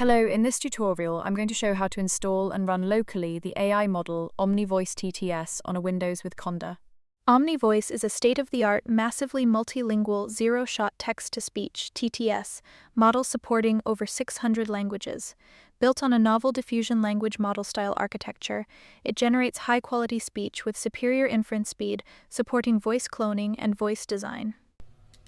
Hello, in this tutorial, I'm going to show how to install and run locally the AI model OmniVoice TTS on a Windows with Conda. OmniVoice is a state-of-the-art, massively multilingual, zero-shot text-to-speech (TTS) model supporting over 600 languages. Built on a novel diffusion language model-style architecture, it generates high-quality speech with superior inference speed, supporting voice cloning and voice design.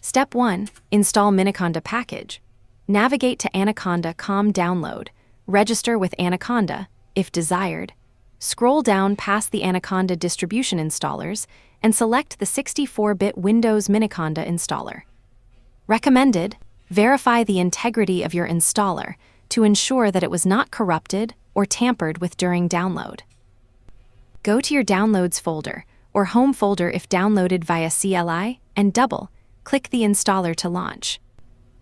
Step 1. Install Miniconda package. Navigate to Anaconda.com download. Register with Anaconda, if desired. Scroll down past the Anaconda distribution installers and select the 64-bit Windows Miniconda installer. Recommended: verify the integrity of your installer to ensure that it was not corrupted or tampered with during download. Go to your Downloads folder or Home folder if downloaded via CLI and double-click the installer to launch.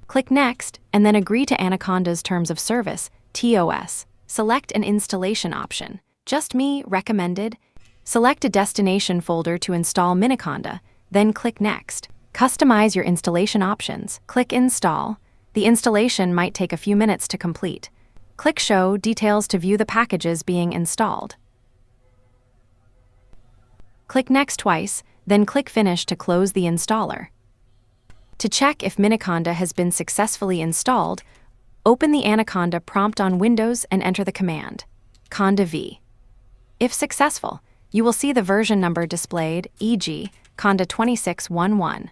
Click Next and then agree to Anaconda's Terms of Service, TOS. Select an installation option. Just me, recommended. Select a destination folder to install Miniconda, then click Next. Customize your installation options. Click Install. The installation might take a few minutes to complete. Click Show details to view the packages being installed. Click Next twice, then click Finish to close the installer. To check if Miniconda has been successfully installed, open the Anaconda prompt on Windows and enter the command Conda v. If successful, you will see the version number displayed, e.g., Conda 2611.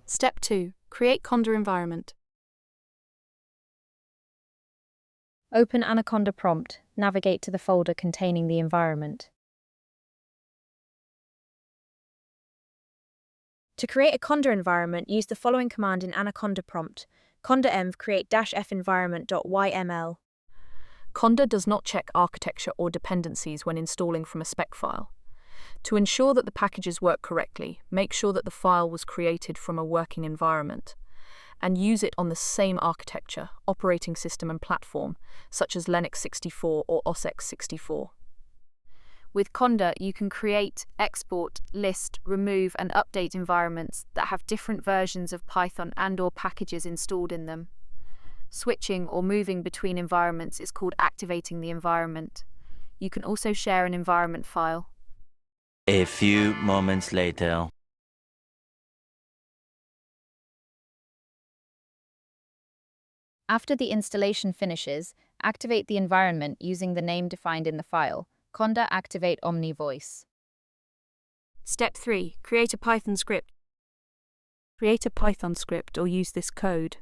Step 2. Create Conda environment. Open Anaconda prompt. Navigate to the folder containing the environment. To create a Conda environment, use the following command in Anaconda prompt: conda env create-f environment.yml. Conda does not check architecture or dependencies when installing from a spec file. To ensure that the packages work correctly, make sure that the file was created from a working environment, and use it on the same architecture, operating system and platform, such as Linux 64 or OS X 64. With Conda, you can create, export, list, remove, and update environments that have different versions of Python and/or packages installed in them. Switching or moving between environments is called activating the environment. You can also share an environment file. A few moments later. After the installation finishes, activate the environment using the name defined in the file. Conda activate OmniVoice. Step 3. Create a Python script. Create a Python script or use this code.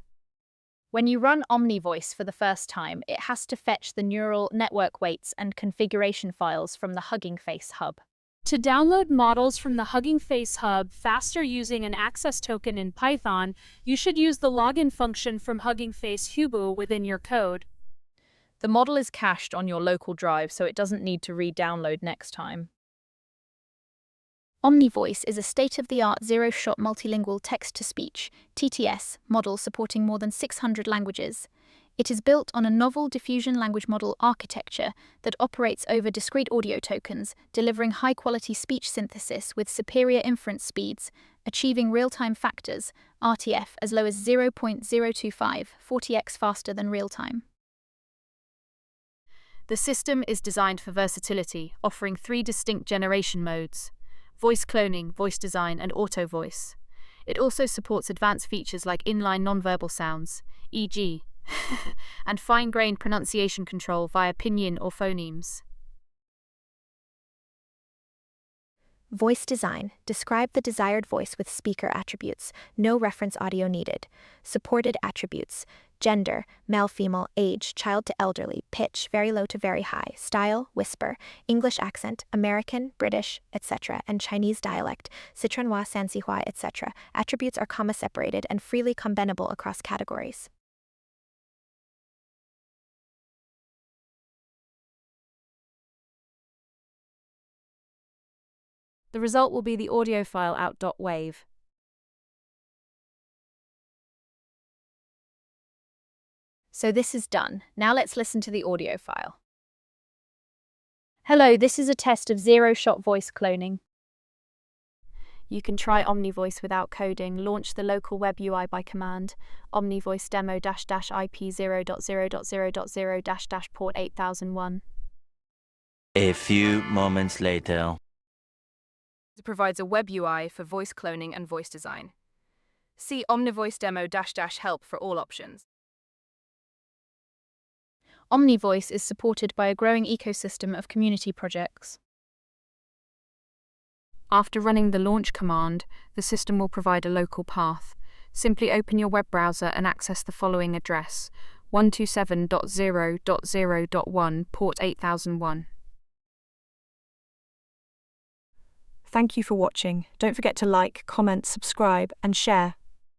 When you run OmniVoice for the first time, it has to fetch the neural network weights and configuration files from the Hugging Face hub. To download models from the Hugging Face hub faster using an access token in Python, you should use the login function from Hugging Face Hubu within your code. The model is cached on your local drive, so it doesn't need to re-download next time. OmniVoice is a state-of-the-art zero-shot multilingual text-to-speech (TTS) model supporting more than 600 languages. It is built on a novel diffusion language model architecture that operates over discrete audio tokens, delivering high-quality speech synthesis with superior inference speeds, achieving real-time factors, RTF, as low as 0.025, 40x faster than real-time. The system is designed for versatility, offering 3 distinct generation modes: voice cloning, voice design, and auto voice. It also supports advanced features like inline nonverbal sounds, e.g., and fine-grained pronunciation control via pinyin or phonemes. Voice design. Describe the desired voice with speaker attributes. No reference audio needed. Supported attributes: gender, male, female, age, child to elderly, pitch, very low to very high, style, whisper, English accent, American, British, etc., and Chinese dialect, Sichuanhua, Sanxihua, etc. Attributes are comma-separated and freely combinable across categories. The result will be the audio file out.wave. So this is done. Now let's listen to the audio file. Hello, this is a test of zero-shot voice cloning. You can try OmniVoice without coding. Launch the local web UI by command OmniVoice demo -IP 0.0.0.0- port 8001. A few moments later. It provides a web UI for voice cloning and voice design. See OmniVoice demo -help for all options. OmniVoice is supported by a growing ecosystem of community projects. After running the launch command, the system will provide a local path. Simply open your web browser and access the following address: 127.0.0.1 port 8001. Thank you for watching. Don't forget to like, comment, subscribe, and share.